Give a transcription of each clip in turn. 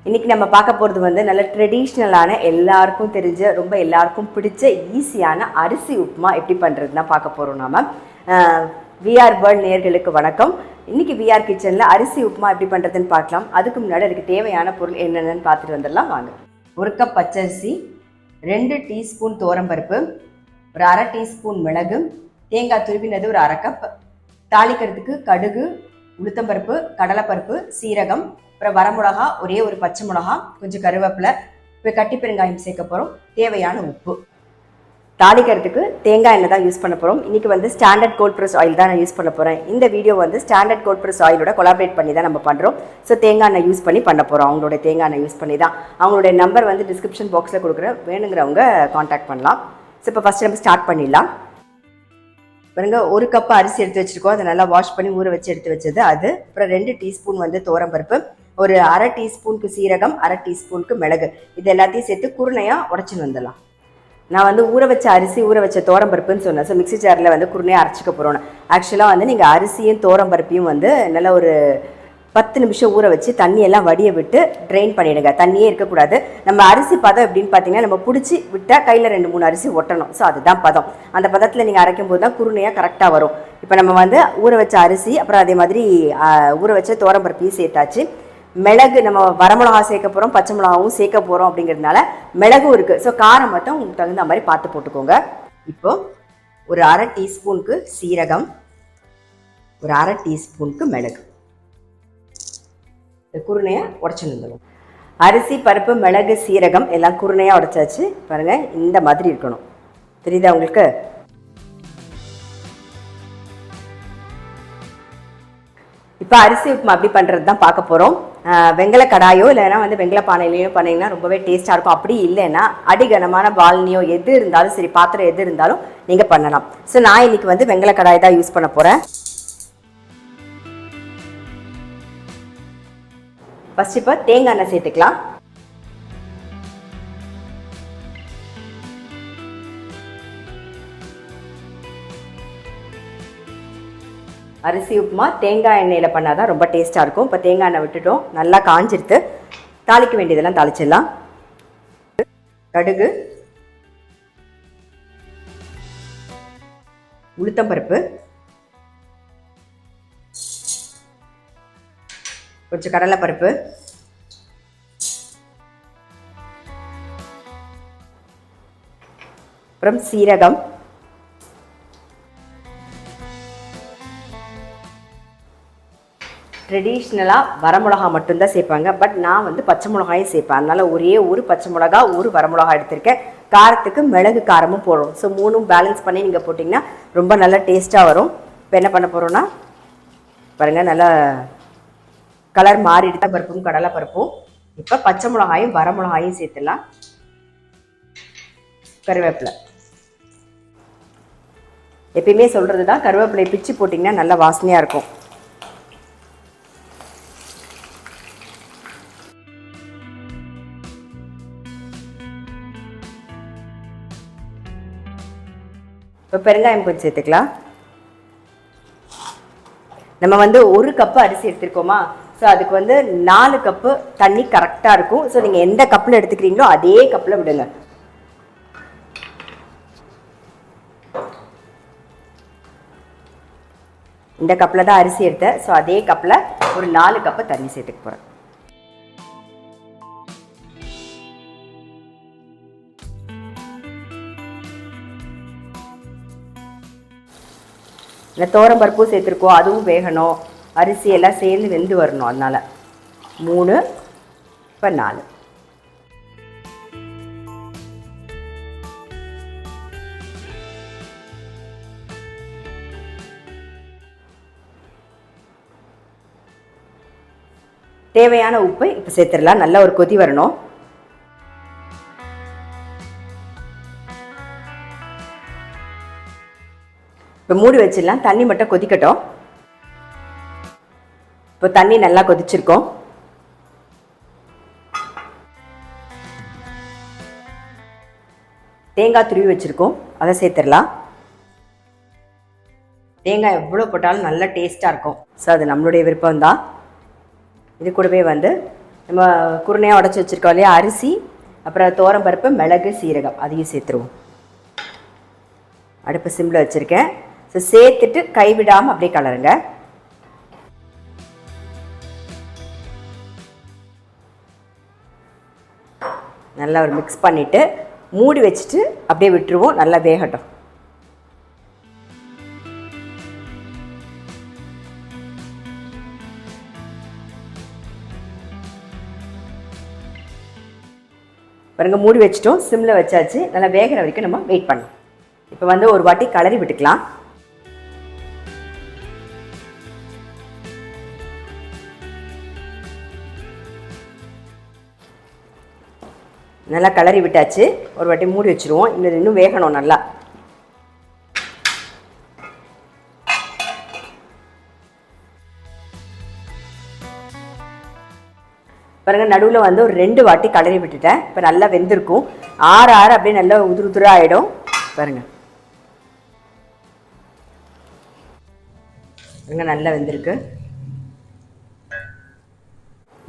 இன்றைக்கி நம்ம பார்க்க போகிறது வந்து நல்ல ட்ரெடிஷ்னலான எல்லாருக்கும் தெரிஞ்ச ரொம்ப எல்லாருக்கும் பிடிச்ச ஈஸியான அரிசி உப்புமா எப்படி பண்ணுறது தான் பார்க்க போகிறோம். நாம் விஆர் வேர்ல்ட் நேயர்களுக்கு வணக்கம். இன்றைக்கி விஆர் கிச்சனில் அரிசி உப்புமா எப்படி பண்ணுறதுன்னு பார்க்கலாம். அதுக்கு முன்னாடி அதுக்கு தேவையான பொருள் என்னென்னு பார்த்துட்டு வந்துடலாம் வாங்க. 1 கப் பச்சரிசி, 2 டீஸ்பூன் துவரம்பருப்பு, ஒரு 1/2 டீஸ்பூன் மிளகு, தேங்காய் துருவினது ஒரு 1/2 கப், தாளிக்கிறதுக்கு கடுகு, உளுத்தம்பருப்பு, கடலைப்பருப்பு, சீரகம், அப்புறம் வரமிளகா, ஒரே ஒரு பச்சை மிளகா, கொஞ்சம் கருவேப்பிலை, இப்போ கட்டி பெருங்காயம் சேர்க்க போகிறோம், தேவையான உப்பு. தாளிக்கிறதுக்கு தேங்காய் எண்ணெய் தான் யூஸ் பண்ண போகிறோம். இன்றைக்கி வந்து ஸ்டாண்டர்ட் கோல்ட் ப்ரெஸ் ஆயில் தான் நான் யூஸ் பண்ண போகிறேன். இந்த வீடியோ வந்து ஸ்டாண்டர்ட் கோல்ட் ப்ரெஸ் ஆயிலோட கொலாபரேட் பண்ணி தான் நம்ம பண்ணுறோம். ஸோ தேங்காய் எண்ணெய் யூஸ் பண்ணி பண்ண போகிறோம். அவங்களோட தேங்காய் எண்ணெய் யூஸ் பண்ணி தான். அவங்களுடைய நம்பர் வந்து டிஸ்கிரிப்ஷன் பாக்ஸில் கொடுக்குறேன், வேணுங்கிறவங்க காண்டாக்ட் பண்ணலாம். ஸோ இப்போ ஃபஸ்ட்டு நம்ம ஸ்டார்ட் பண்ணிடலாம். பாருங்க, 1 கப் அரிசி எடுத்து வச்சுருக்கோம். அதை நல்லா வாஷ் பண்ணி ஊற வச்சு எடுத்து வச்சது அது. அப்புறம் 2 டீஸ்பூன் வந்து துவரம்பருப்பு, ஒரு 1/2 டீஸ்பூனுக்கு சீரகம், 1/2 டீஸ்பூனுக்கு மிளகு, இது எல்லாத்தையும் சேர்த்து குருணையாக உடச்சின்னு வந்துடலாம். நான் வந்து ஊற வச்ச அரிசி ஊற வச்ச துவரம்பருப்புன்னு சொன்னேன். ஸோ மிக்ஸி ஜாரில் வந்து குருணையாக அரைச்சிக்க போகிறோன்னு. ஆக்சுவலாக வந்து நீங்கள் அரிசியும் துவரம்பருப்பையும் வந்து நல்லா ஒரு 10 நிமிஷம் ஊற வச்சு தண்ணியெல்லாம் வடிய விட்டு ட்ரெயின் பண்ணிவிடுங்க. தண்ணியே இருக்கக்கூடாது. நம்ம அரிசி பதம் எப்படின்னு பார்த்தீங்கன்னா, நம்ம பிடிச்சி விட்டால் கையில் 2-3 அரிசி ஒட்டணும். ஸோ அதுதான் பதம். அந்த பதத்தில் நீங்கள் அரைக்கும் போது தான் குருணையாக கரெக்டாக வரும். இப்போ நம்ம வந்து ஊற வச்ச அரிசி, அப்புறம் அதே மாதிரி ஊற வச்ச துவரம்பருப்பையும் சேர்த்தாச்சு. மிளகு நம்ம வரமிளகா சேர்க்க போகிறோம், பச்சை மிளகாவும் சேர்க்க போகிறோம். அப்படிங்கிறதுனால மிளகும் இருக்குது. ஸோ காரம் மட்டும் உங்களுக்கு தகுந்த மாதிரி பார்த்து போட்டுக்கோங்க. இப்போது ஒரு 1/2 டீஸ்பூனுக்கு சீரகம், ஒரு 1/2 டீஸ்பூனுக்கு மிளகு, இந்த குருணையை உடச்சி நிறுத்தணும். அரிசி, பருப்பு, மிளகு, சீரகம் எல்லாம் குருணையாக உடைச்சாச்சு. பாருங்கள், இந்த மாதிரி இருக்கணும். தெரியுதா உங்களுக்கு? இப்போ அரிசி உப்புமா அப்படி பண்ணுறது தான் பார்க்க போகிறோம். வெங்கல கடாயோ இல்லைன்னா வந்து வெங்கல பானையிலையோ பண்ணிங்கன்னா ரொம்பவே டேஸ்ட்டாக இருக்கும். அப்படி இல்லைன்னா அடிகனமான பால்னியோ எது இருந்தாலும் சரி, பாத்திரம் எது இருந்தாலும் நீங்கள் பண்ணலாம். ஸோ நான் இன்றைக்கி வந்து வெங்கல கடாய் தான் யூஸ் பண்ண போகிறேன். ஃபர்ஸ்ட் இப்போ தேங்காய் எண்ணெய் சேர்த்துக்கலாம். அரிசி உப்புமா தேங்காய் எண்ணெயில் பண்ணால் தான் ரொம்ப டேஸ்ட்டாக இருக்கும். இப்போ தேங்காய் எண்ணெய் விட்டுட்டோம், நல்லா காஞ்சிடுத்து. தாளிக்க வேண்டியதெல்லாம் தாளிச்சிடலாம். கடுகு, உளுத்தம்பருப்பு, கொஞ்சம் கடலைப்பருப்பு, அப்புறம் சீரகம், ட்ரெடிஷ்னலாக வரமிளகா மட்டும்தான் சேர்ப்பாங்க. பட் நான் வந்து பச்சை மிளகாயும் சேர்ப்பேன். அதனால் ஒரே ஒரு பச்சை மிளகா, ஒரு வரமிளகா எடுத்திருக்கேன். காரத்துக்கு மிளகு காரமும் போடும். ஸோ 3ம் பேலன்ஸ் பண்ணி நீங்கள் போட்டிங்கன்னா ரொம்ப நல்லா டேஸ்ட்டாக வரும். இப்போ என்ன பண்ண போகிறோன்னா, பாருங்கள், நல்லா கலர் மாறிடுத்த பருப்பும் கடலைப்பருப்பும். இப்போ பச்சை மிளகாயும் வரமிளகாயும் சேர்த்துடலாம். கருவேப்பிலை, எப்பயுமே சொல்கிறது தான், கருவேப்பிலை பிச்சு போட்டிங்கன்னா நல்லா வாசனையாக இருக்கும். இப்போ பெருங்காயம் கொஞ்சம் சேர்த்துக்கலாம். நம்ம வந்து 1 கப்பு அரிசி எடுத்துருக்கோமா, ஸோ அதுக்கு வந்து 4 கப்பு தண்ணி கரெக்டாக இருக்கும். ஸோ நீங்கள் எந்த கப்பில் எடுத்துக்கிறீங்களோ அதே கப்பில் விடுங்க. இந்த கப்பில் தான் அரிசி எடுத்தேன். ஸோ அதே கப்பில் ஒரு 4 கப்பு தண்ணி சேர்த்துக்க போகிறேன். இல்லை, துவரம்பருப்பும் சேர்த்துருக்கோம், அதுவும் வேகணும். அரிசி எல்லாம் சேர்ந்து வெந்து வரணும். அதனால் 3, இப்போ 4. தேவையான உப்பு இப்போ சேர்த்துடலாம். நல்லா ஒரு கொதி வரணும். இப்போ மூடி வச்சிடலாம். தண்ணி மட்டும் கொதிக்கட்டும். இப்போ தண்ணி நல்லா கொதிச்சிருக்கோம். தேங்காய் துருவி வச்சுருக்கோம், அதை சேர்த்துடலாம். தேங்காய் எவ்வளோ போட்டாலும் நல்ல டேஸ்ட்டாக இருக்கும். ஸோ அது நம்மளுடைய விருப்பம்தான். இது கூடவே வந்து நம்ம குருணையாக உடச்சி வச்சுருக்கோம் இல்லையா அரிசி, அப்புறம் துவரம்பருப்பு, மிளகு, சீரகம் அதையும் சேர்த்துருவோம். அடுப்பு சிம்மில் வச்சுருக்கேன். ஸோ சேர்த்துட்டு கைவிடாமல் அப்படியே கலருங்க. நல்லா ஒரு மிக்ஸ் பண்ணிவிட்டு மூடி வச்சுட்டு அப்படியே விட்டுருவோம். நல்லா வேகட்டும். பாருங்க மூடி வச்சுட்டோம். சிம்மில் வச்சாச்சு. நல்லா வேகிற வரைக்கும் நம்ம வெயிட் பண்ணலாம். இப்போ வந்து ஒரு வாட்டி கலரி விட்டுக்கலாம். நல்லா கலரி விட்டாச்சு. ஒரு வாட்டி மூடி வச்சுருவோம். இன்னும் வேகணும் நல்லா. பாருங்கள் நடுவில் வந்து ஒரு 2 வாட்டி கலரி விட்டுட்டேன். இப்போ நல்லா வெந்திருக்கும். ஆற அப்படியே நல்லா உதுராக ஆகிடும். பாருங்கள் நல்லா வெந்திருக்கு.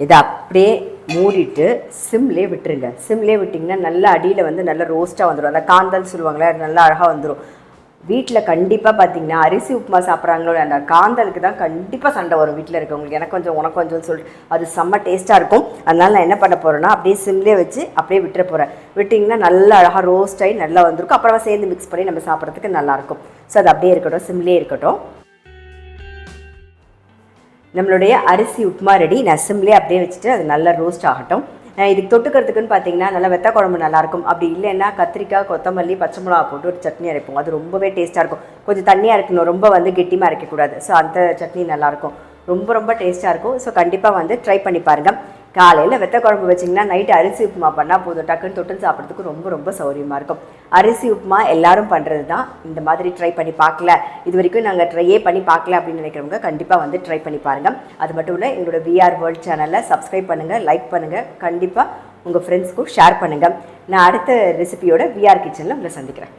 இதை அப்படியே மூடிட்டு சிம்லேயே விட்டுருங்க. சிம்லேயே விட்டிங்கன்னா நல்லா அடியில் வந்து நல்லா ரோஸ்ட்டாக வந்துடும். அந்த காந்தல் சொல்லுவாங்களே நல்லா அழகாக வந்துடும். வீட்டில் கண்டிப்பாக பார்த்தீங்கன்னா அரிசி உப்புமா சாப்பிட்றாங்களோ அந்த காந்தலுக்கு தான் கண்டிப்பாக சண்டை வரும் வீட்டில் இருக்கவங்களுக்கு. எனக்கு கொஞ்சம் உனக்கு கொஞ்சம் சொல்லிட்டு அது செம்ம டேஸ்ட்டாக இருக்கும். அதனால் நான் என்ன பண்ண போகிறேன்னா அப்படியே சிம்லேயே வச்சு அப்படியே விட்டுற போகிறேன். விட்டிங்கன்னா நல்லா அழகாக ரோஸ்ட் ஆகி நல்லா வந்திருக்கும். அப்புறமா சேர்ந்து மிக்ஸ் பண்ணி நம்ம சாப்பிட்றதுக்கு நல்லாயிருக்கும். ஸோ அது அப்படியே இருக்கட்டும், சிம்லேயே இருக்கட்டும். நம்மளுடைய அரிசி உப்புமா ரெடி. நான் சிம்லேயே அப்படியே வச்சுட்டு அது நல்லா ரோஸ்ட் ஆகட்டும். இதுக்கு தொட்டுக்கிறதுக்குன்னு பார்த்தீங்கன்னா நல்லா வெத்த குழம்பு நல்லாயிருக்கும். அப்படி இல்லைன்னா கத்திரிக்காய், கொத்தமல்லி, பச்சை மிளகா போட்டு ஒரு சட்னி அரைப்போம். அது ரொம்பவே டேஸ்ட்டாக இருக்கும். கொஞ்சம் தண்ணியாக இருக்கணும், ரொம்ப வந்து கெட்டிமாக அரைக்கக்கூடாது. ஸோ அந்த சட்னி நல்லாயிருக்கும். ரொம்ப டேஸ்ட்டாக இருக்கும். ஸோ கண்டிப்பாக வந்து ட்ரை பண்ணி பாருங்கள். காலையில் வெத்த குழம்பு வச்சிங்கன்னா நைட்டு அரிசி உப்புமா பண்ணால் போதும். டக்குன்னு தொட்டுன்னு சாப்பிட்றதுக்கு ரொம்ப சௌரியமாக இருக்கும். அரிசி உப்புமா எல்லாரும் பண்ணுறது தான். இந்த மாதிரி ட்ரை பண்ணி பார்க்கல, இது வரைக்கும் நாங்கள் ட்ரையே பண்ணி பார்க்கல அப்படின்னு நினைக்கிறவங்க கண்டிப்பாக வந்து ட்ரை பண்ணி பாருங்கள். அது மட்டும் இல்லை, எங்களோட VR வேர்ல்ட் சேனலில் சப்ஸ்கிரைப் பண்ணுங்கள், லைக் பண்ணுங்கள், கண்டிப்பாக உங்கள் ஃப்ரெண்ட்ஸ்க்கும் ஷேர் பண்ணுங்கள். நான் அடுத்த ரெசிபியோட VR கிச்சனில் உங்களை சந்திக்கிறேன்.